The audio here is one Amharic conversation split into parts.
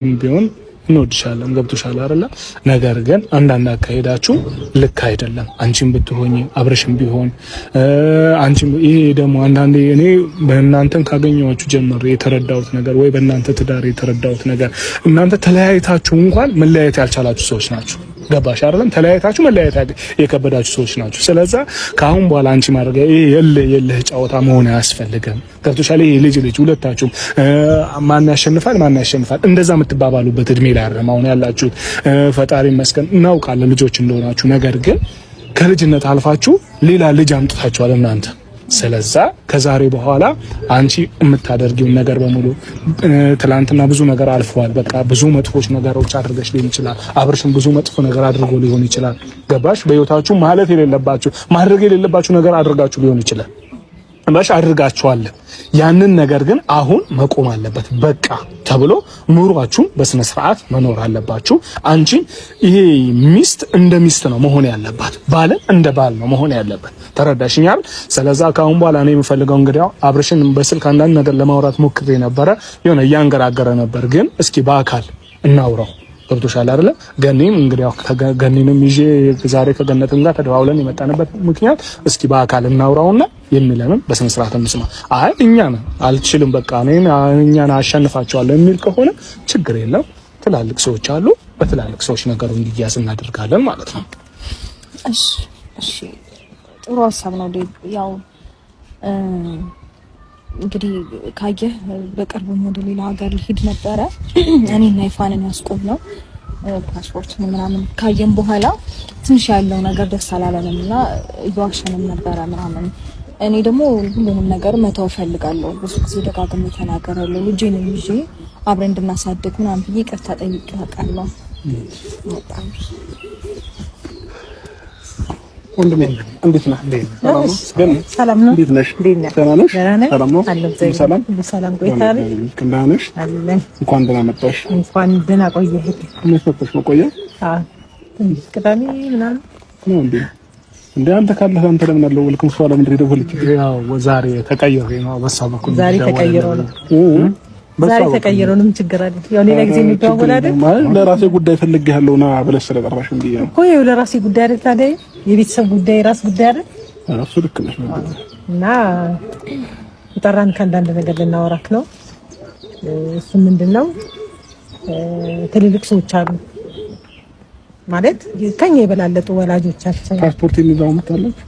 ቢሆን እንወድሻለን ገብቶሻል አይደለ? ነገር ግን አንዳንድ አካሄዳችሁ ልክ አይደለም። አንቺም ብትሆኚ አብረሽም ቢሆን አንቺም ይሄ ደግሞ አንዳንዴ እኔ በእናንተን ካገኘኋችሁ ጀምሮ የተረዳሁት ነገር ወይ በእናንተ ትዳር የተረዳሁት ነገር እናንተ ተለያይታችሁ እንኳን መለያየት ያልቻላችሁ ሰዎች ናችሁ። ገባሽ አይደለም? ተለያይታችሁ መለያየት የከበዳችሁ ሰዎች ናችሁ። ስለዛ ከአሁን በኋላ አንቺ ማድረግ ይሄ የልህ ጨዋታ መሆን አያስፈልግም። ገብቶሻል? ይሄ ልጅ ሁለታችሁም ማን ያሸንፋል እንደዛ የምትባባሉበት እድሜ ላይ አይደለም አሁን ያላችሁት። ፈጣሪ ይመስገን እናውቃለን ልጆች እንደሆናችሁ። ነገር ግን ከልጅነት አልፋችሁ ሌላ ልጅ አምጥታችኋል እናንተ። ስለዛ ከዛሬ በኋላ አንቺ የምታደርጊውን ነገር በሙሉ ትላንትና ብዙ ነገር አልፈዋል። በቃ ብዙ መጥፎች ነገሮች አድርገሽ ሊሆን ይችላል። አብርሽም ብዙ መጥፎ ነገር አድርጎ ሊሆን ይችላል። ገባሽ? በህይወታችሁ ማለት የሌለባችሁ ማድረግ የሌለባችሁ ነገር አድርጋችሁ ሊሆን ይችላል። ባሽ አድርጋችኋል። ያንን ነገር ግን አሁን መቆም አለበት። በቃ ተብሎ ኑሯችሁን በስነ ስርዓት መኖር አለባችሁ። አንቺ ይሄ ሚስት እንደ ሚስት ነው መሆን ያለባት፣ ባል እንደ ባል ነው መሆን ያለበት። ተረዳሽኛል? ስለዛ ካሁን በኋላ እኔ የምፈልገው እንግዲህ አብርሽን በስልክ አንዳንድ ነገር ለማውራት ሞክሬ ነበረ። የሆነ እያንገራገረ ነበር። ግን እስኪ በአካል እናውራው። ገብቶሻል አይደለ? ገኒም እንግዲህ ገኒንም ይዤ ዛሬ ከገነትም ጋር ተደዋውለን የመጣንበት ምክንያት እስኪ በአካል እናውራውና የሚለንም በስነ ስርዓት እንስማ። አይ እኛን አልችልም በቃ እኛን አሸንፋቸዋለሁ የሚል ከሆነ ችግር የለም። ትላልቅ ሰዎች አሉ፣ በትላልቅ ሰዎች ነገሩ እንዲያዝ እናደርጋለን ማለት ነው። እሺ ጥሩ ሀሳብ ነው። ያው እንግዲህ ካየህ በቅርቡ ወደ ሌላ ሀገር ሊሄድ ነበረ። እኔና ይፋንን ያስቆም ነው ፓስፖርት ምናምን ካየን በኋላ ትንሽ ያለው ነገር ደስ አላለንምና እየዋሸንም ነበረ ምናምን። እኔ ደግሞ ሁሉንም ነገር መተው ፈልጋለሁ። ብዙ ጊዜ ደጋግሜ ተናገራለሁ። ልጄንም ይዤ አብረን እንድናሳድግ ምናምን ብዬ ይቅርታ ጠይቄያለሁ። ወንድሜ እንዴት ነህ? ሰላም ነው? እንዴት ነሽ? ደህና ነሽ? ሰላም ነው? ሰላም ቆይታ ነሽ? ደህና ነሽ? እንኳን ደህና መጣሽ። እንኳን ደህና ቆየህ። ምን ፈተሽ ነው ቆየ? ቅዳሜ ምናምን ነው እንዴ አንተ ካለህ አንተ ለምን አለው ወልኩም ሰው ለምን ደወልክ? ያው ዛሬ ተቀየረ ነው በሷ በኩል ዛሬ ተቀየረ ነው ምን ችግር አለ? ያው ሌላ ጊዜ እንድትዋወል አይደል? ለራሴ ጉዳይ ፈልጌሃለሁና ብለሽ ስለጠራሽኝ ብዬ ነው እኮ። ይኸው ለራሴ ጉዳይ አይደል ታዲያ? የቤተሰብ ጉዳይ ራስ ጉዳይ አይደል? እሱ ልክ ነሽ። እና ጠራን ከአንዳንድ ነገር ልናወራክ ነው። እሱ ምንድነው ትልልቅ ሰዎች አሉ ማለት ከኛ የበላለጡ ወላጆቻችን ፓስፖርት የሚዛው መጣለች።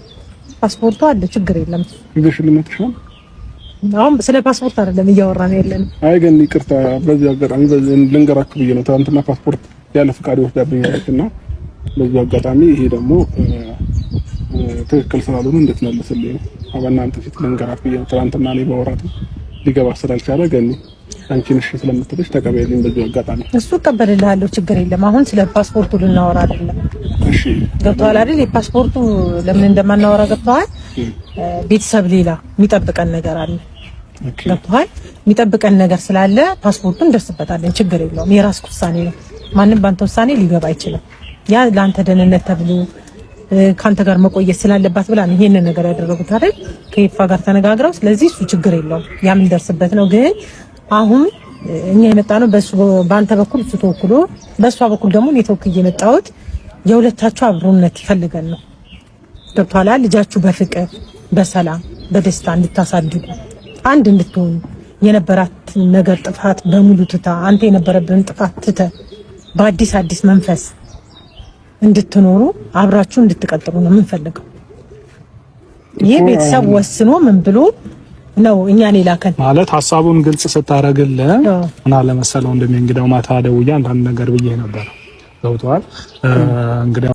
ፓስፖርቱ አለ ችግር የለም። ይዘሽልኝ መጥተሻል። አሁን ስለ ፓስፖርት አይደለም እያወራን ያለን። አይ ግን ይቅርታ በዚህ አጋጣሚ ልንገራችሁ ብዬ ነው። ትናንትና ፓስፖርት ያለ ፍቃድ ወስዳብኛለችና በዚህ አጋጣሚ ይሄ ደግሞ ትክክል ስላልሆነ እንድትመልስልኝ ነው። በእናንተ ፊት ልንገራት ብዬ ነው። ትናንትና እኔ በወራት ሊገባ ስላልቻለ ግን አንቺን እሺ ስለምትልሽ ተቀበይልኝ በዚህ አጋጣሚ። እሱ እቀበልልሃለሁ ችግር የለም። አሁን ስለ ፓስፖርቱ ልናወራ አይደለም። እሺ ገብቶሃል አይደል? የፓስፖርቱ ለምን እንደማናወራ ገብቶሃል? ቤተሰብ ሌላ የሚጠብቀን ነገር አለ። ገብቶሃል? የሚጠብቀን ነገር ስላለ ፓስፖርቱን እንደርስበታለን። ችግር የለውም። የራስ ውሳኔ ነው። ማንም ባንተ ውሳኔ ሊገባ አይችልም። ያ ለአንተ ደህንነት ተብሎ ካንተ ጋር መቆየት ስላለባት ብላ ነው ይሄንን ነገር ያደረጉት አይደል? ከይፋ ጋር ተነጋግረው። ስለዚህ እሱ ችግር የለውም። ያ ምን ደርስበት ነው። ግን አሁን እኛ የመጣ ነው በአንተ በኩል እሱ ተወክሎ፣ በእሷ በኩል ደግሞ እኔ ተወክዬ የመጣሁት የሁለታችሁ አብሮነት ይፈልጋል ነው። ገብቶሃል? ልጃችሁ በፍቅር በሰላም በደስታ እንድታሳድጉ አንድ እንድትሆኑ የነበራት ነገር ጥፋት በሙሉ ትታ አንተ የነበረብን ጥፋት ትተ በአዲስ መንፈስ እንድትኖሩ አብራችሁ እንድትቀጥሉ ነው የምንፈልገው። ይሄ ቤተሰብ ወስኖ ምን ብሎ ነው እኛን የላከን ማለት ሐሳቡን ግልጽ ስታረግልህ እና ለመሰለው እንደሚንግዳው ማታ ደውዬ አንዳንድ ነገር ብዬ ነበር። ገብቶሃል? እንግዲህ